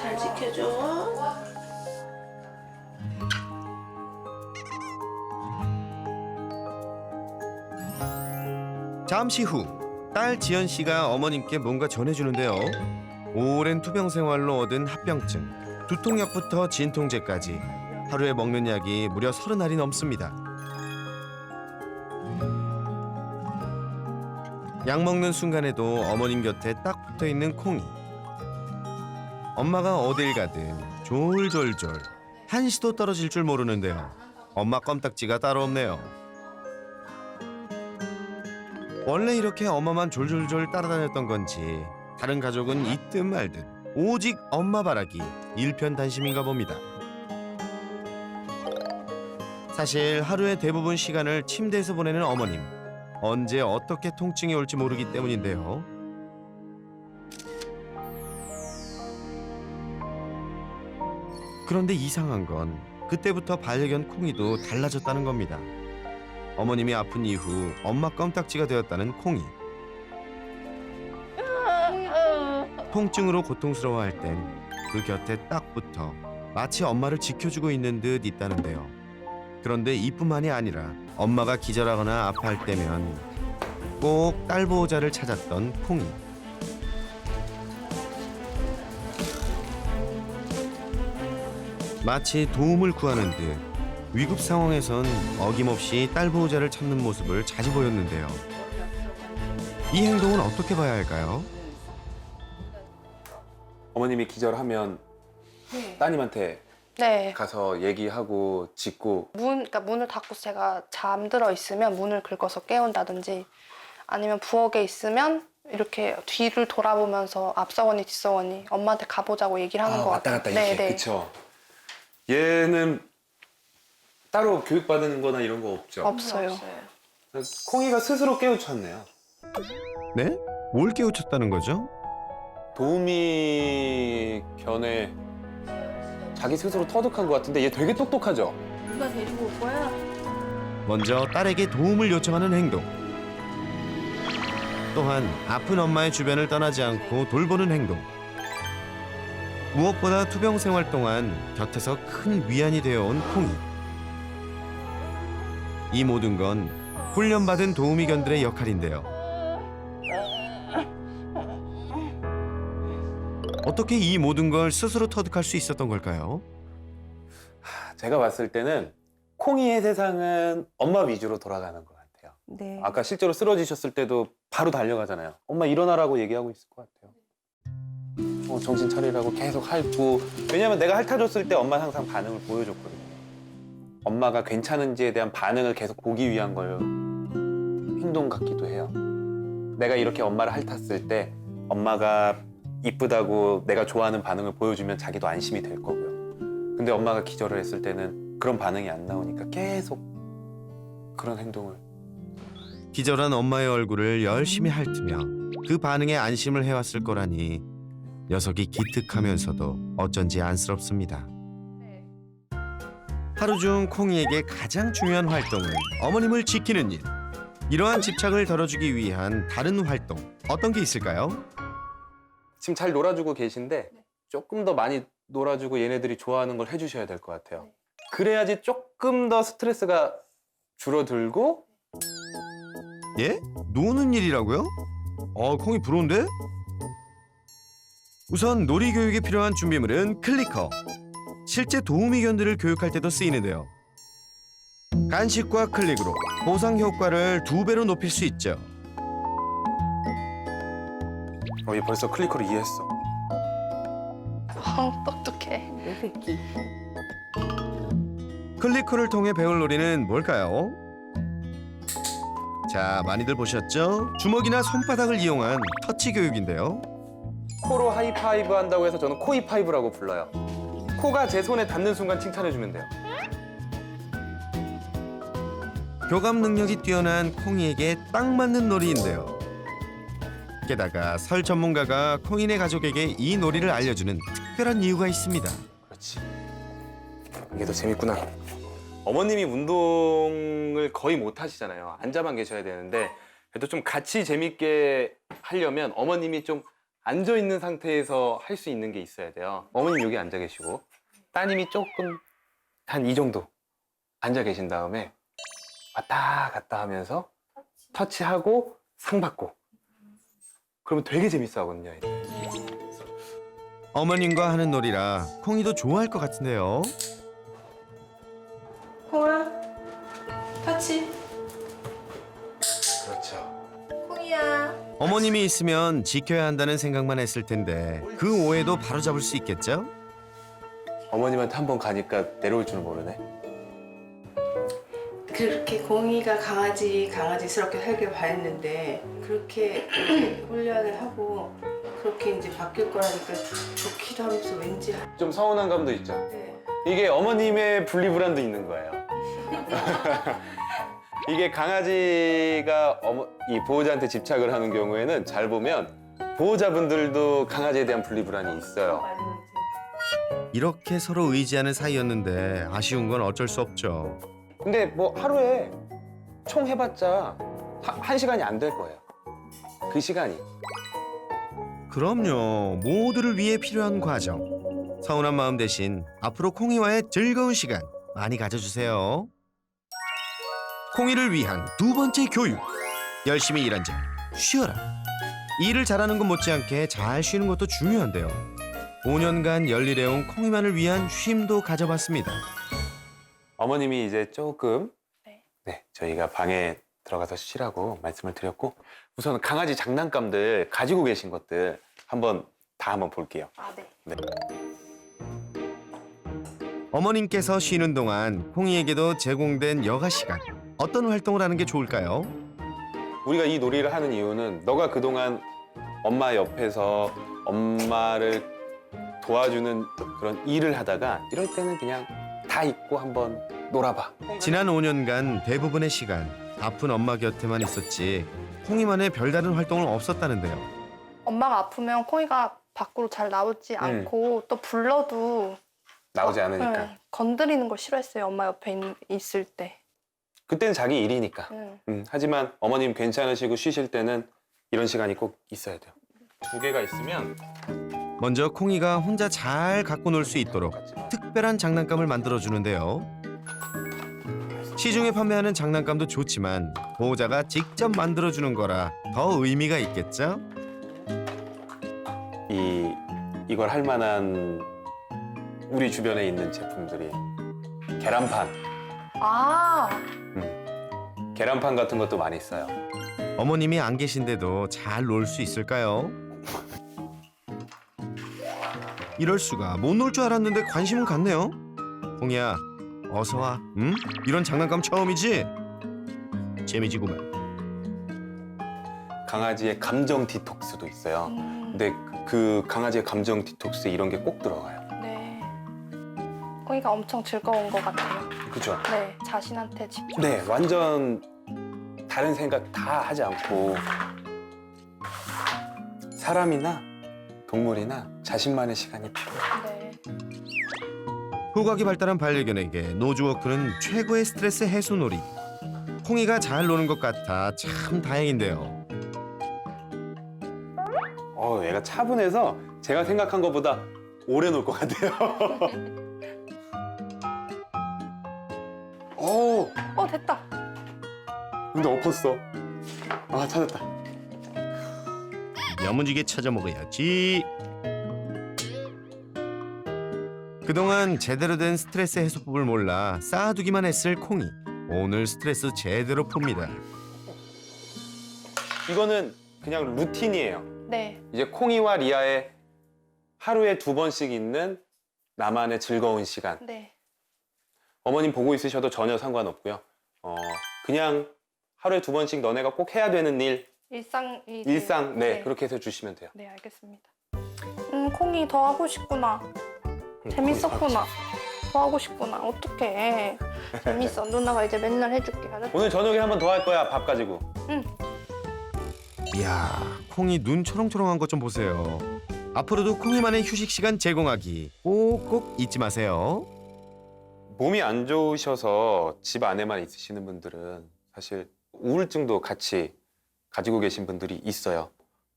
잘 지켜줘. 잠시 후 딸 지연 씨가 어머님께 뭔가 전해주는데요. 오랜 투병 생활로 얻은 합병증, 두통약부터 진통제까지 하루에 먹는 약이 무려 30알이 넘습니다. 약 먹는 순간에도 어머님 곁에 딱 붙어있는 콩이. 엄마가 어딜 가든 졸졸졸 한시도 떨어질 줄 모르는데요. 엄마 껌딱지가 따로 없네요. 원래 이렇게 엄마만 졸졸졸 따라다녔던 건지 다른 가족은 있든 말든 오직 엄마 바라기 일편단심인가 봅니다. 사실 하루의 대부분 시간을 침대에서 보내는 어머님. 언제 어떻게 통증이 올지 모르기 때문인데요. 그런데 이상한 건 그때부터 반려견 콩이도 달라졌다는 겁니다. 어머님이 아픈 이후 엄마 껌딱지가 되었다는 콩이. 통증으로 고통스러워할 땐 그 곁에 딱 붙어 마치 엄마를 지켜주고 있는 듯 있다는데요. 그런데 이뿐만이 아니라 엄마가 기절하거나 아파할 때면 꼭 딸 보호자를 찾았던 콩이. 마치 도움을 구하는 듯 위급 상황에선 어김없이 딸 보호자를 찾는 모습을 자주 보였는데요. 이 행동은 어떻게 봐야 할까요? 어머님이 기절하면 네. 따님한테 네. 가서 얘기하고 짖고 그러니까 문을 닫고 제가 잠들어 있으면 문을 긁어서 깨운다든지 아니면 부엌에 있으면 이렇게 뒤를 돌아보면서 앞서거니 뒤서거니 엄마한테 가보자고 얘기를 하는 것 왔다 같아요. 갔다 이렇게. 네. 그쵸. 얘는 따로 교육받는 거나 이런 거 없죠? 없어요. 콩이가 스스로 깨우쳤네요. 네? 뭘 깨우쳤다는 거죠? 도우미 견에 자기 스스로 터득한 것 같은데 얘 되게 똑똑하죠? 누가 데리고 올 거야? 먼저 딸에게 도움을 요청하는 행동. 또한 아픈 엄마의 주변을 떠나지 않고 돌보는 행동. 무엇보다 투병 생활 동안 곁에서 큰 위안이 되어온 콩이. 이 모든 건 훈련받은 도우미 견들의 역할인데요. 어떻게 이 모든 걸 스스로 터득할 수 있었던 걸까요? 제가 봤을 때는 콩이의 세상은 엄마 위주로 돌아가는 것 같아요. 네. 아까 실제로 쓰러지셨을 때도 바로 달려가잖아요. 엄마 일어나라고 얘기하고 있을 것 같아요. 정신 차리라고 계속 핥고. 왜냐면 내가 핥아줬을 때 엄마는 항상 반응을 보여줬거든요. 엄마가 괜찮은지에 대한 반응을 계속 보기 위한 걸 행동 같기도 해요. 내가 이렇게 엄마를 핥았을 때 엄마가 이쁘다고 내가 좋아하는 반응을 보여주면 자기도 안심이 될 거고요. 근데 엄마가 기절을 했을 때는 그런 반응이 안 나오니까 계속 그런 행동을. 기절한 엄마의 얼굴을 열심히 핥으며 그 반응에 안심을 해왔을 거라니 녀석이 기특하면서도 어쩐지 안쓰럽습니다. 하루 중 콩이에게 가장 중요한 활동은 어머님을 지키는 일. 이러한 집착을 덜어주기 위한 다른 활동 어떤 게 있을까요? 지금 잘 놀아주고 계신데 조금 더 많이 놀아주고 얘네들이 좋아하는 걸 해주셔야 될 것 같아요. 그래야지 조금 더 스트레스가 줄어들고. 예? 노는 일이라고요? 콩이 부러운데? 우선 놀이 교육에 필요한 준비물은 클리커. 실제 도우미 견들을 교육할 때도 쓰이는데요. 간식과 클릭으로 보상 효과를 2배로 높일 수 있죠. 얘 벌써 클리커를 이해했어. 똑똑해. 내 새끼. 클리커를 통해 배울 놀이는 뭘까요? 자, 많이들 보셨죠? 주먹이나 손바닥을 이용한 터치 교육인데요. 코로 하이파이브 한다고 해서 저는 코이파이브라고 불러요. 코가 제 손에 닿는 순간 칭찬해주면 돼요. 교감 능력이 뛰어난 콩이에게 딱 맞는 놀이인데요. 게다가 설 전문가가 콩이네 가족에게 이 놀이를 알려주는 특별한 이유가 있습니다. 그렇지. 이게 더 재밌구나. 어머님이 운동을 거의 못 하시잖아요. 앉아만 계셔야 되는데 그래도 좀 같이 재밌게 하려면 어머님이 좀 앉아 있는 상태에서 할 수 있는 게 있어야 돼요. 어머님 여기 앉아 계시고 따님이 조금 한 이 정도 앉아 계신 다음에 왔다 갔다 하면서 터치하고 상 받고 그러면 되게 재밌어 하거든요. 애들. 어머님과 하는 놀이라 콩이도 좋아할 것 같은데요. 콩아, 터치. 그렇죠. 콩이야. 어머님이 있으면 지켜야 한다는 생각만 했을 텐데 그 오해도 바로잡을 수 있겠죠? 어머님한테 한 번 가니까 내려올 줄은 모르네. 그렇게 공이가 강아지스럽게 살길 바랬는데 그렇게 훈련을 하고 그렇게 이제 바뀔 거라니까 좋기도 하면서 왠지 좀 서운한 감도 있죠. 네. 이게 어머님의 분리불안도 있는 거예요. 이게 강아지가 이 보호자한테 집착을 하는 경우에는 잘 보면 보호자분들도 강아지에 대한 분리불안이 있어요. 이렇게 서로 의지하는 사이였는데 아쉬운 건 어쩔 수 없죠. 근데 뭐 하루에 총 해봤자 한 시간이 안 될 거예요. 그 시간이. 그럼요. 모두를 위해 필요한 과정. 서운한 마음 대신 앞으로 콩이와의 즐거운 시간 많이 가져주세요. 콩이를 위한 두 번째 교육. 열심히 일한 자 쉬어라. 일을 잘하는 것 못지않게 잘 쉬는 것도 중요한데요. 5년간 열일해온 콩이만을 위한 쉼도 가져봤습니다. 어머님이 이제 조금 네. 저희가 방에 들어가서 쉬라고 말씀을 드렸고 우선 강아지 장난감들 가지고 계신 것들 한번 볼게요. 아, 네. 네. 어머님께서 쉬는 동안 콩이에게도 제공된 여가 시간. 어떤 활동을 하는 게 좋을까요? 우리가 이 놀이를 하는 이유는 너가 그동안 엄마 옆에서 엄마를 도와주는 그런 일을 하다가 이럴 때는 그냥 다 잊고 한번 놀아봐. 지난 5년간 대부분의 시간 아픈 엄마 곁에만 있었지 콩이만의 별다른 활동은 없었다는데요. 엄마가 아프면 콩이가 밖으로 잘 나오지 않고 또 불러도 나오지 않으니까. 네, 건드리는 걸 싫어했어요. 엄마 옆에 있을 때. 그때는 자기 일이니까. 응. 하지만 어머님 괜찮으시고 쉬실 때는 이런 시간이 꼭 있어야 돼요. 2개가 있으면 먼저 콩이가 혼자 잘 갖고 놀 수 있도록 특별한 장난감을 만들어주는데요. 시중에 판매하는 장난감도 좋지만 보호자가 직접 만들어주는 거라 더 의미가 있겠죠? 이걸 할 만한 우리 주변에 있는 제품들이 계란판, 아, 계란판 같은 것도 많이 써요. 어머님이 안 계신데도 잘 놀 수 있을까요? 이럴 수가 못 놀 줄 알았는데 관심은 갖네요. 콩이야, 어서 와. 응? 이런 장난감 처음이지? 재미지구만. 강아지의 감정 디톡스도 있어요. 근데 그 강아지의 감정 디톡스에 이런 게 꼭 들어가요. 네. 콩이가 엄청 즐거운 것 같아요. 그죠? 네, 자신한테 집중. 네, 완전 다른 생각 다 하지 않고 사람이나 동물이나 자신만의 시간이 필요해요. 네. 후각이 발달한 반려견에게 노즈워크는 최고의 스트레스 해소 놀이. 콩이가 잘 노는 것 같아 참 다행인데요. 얘가 차분해서 제가 생각한 것보다 오래 놀 것 같아요. 됐다. 근데 엎었어. 아, 찾았다. 야무지게 찾아 먹어야지. 그동안 제대로 된 스트레스 해소법을 몰라 쌓아두기만 했을 콩이. 오늘 스트레스 제대로 풉니다. 이거는 그냥 루틴이에요. 네. 이제 콩이와 리아의 하루에 2번씩 있는 나만의 즐거운 시간. 네. 어머님 보고 있으셔도 전혀 상관없고요. 그냥 하루에 2번씩 너네가 꼭 해야 되는 일상. 네, 그렇게 해서 주시면 돼요. 네, 알겠습니다. 콩이 더 하고 싶구나. 재밌었구나. 더 하고 싶구나. 어떡해. 재밌어. 누나가 이제 맨날 해줄게. 알았지? 오늘 저녁에 한 번 더 할 거야, 밥 가지고. 응. 이야, 콩이 눈 초롱초롱한 것 좀 보세요. 앞으로도 콩이만의 휴식 시간 제공하기 꼭꼭 잊지 마세요. 몸이 안 좋으셔서 집 안에만 있으시는 분들은 사실 우울증도 같이 가지고 계신 분들이 있어요.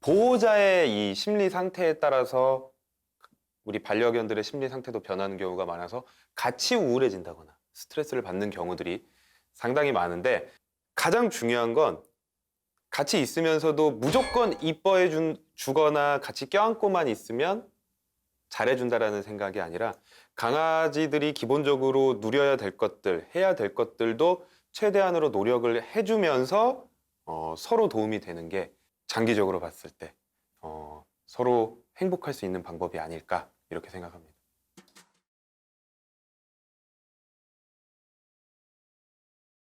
보호자의 이 심리 상태에 따라서 우리 반려견들의 심리 상태도 변하는 경우가 많아서 같이 우울해진다거나 스트레스를 받는 경우들이 상당히 많은데, 가장 중요한 건 같이 있으면서도 무조건 이뻐해 주거나 같이 껴안고만 있으면 잘해준다라는 생각이 아니라, 강아지들이 기본적으로 누려야 될 것들, 해야 될 것들도 최대한으로 노력을 해주면서 서로 도움이 되는 게 장기적으로 봤을 때 서로 행복할 수 있는 방법이 아닐까 이렇게 생각합니다.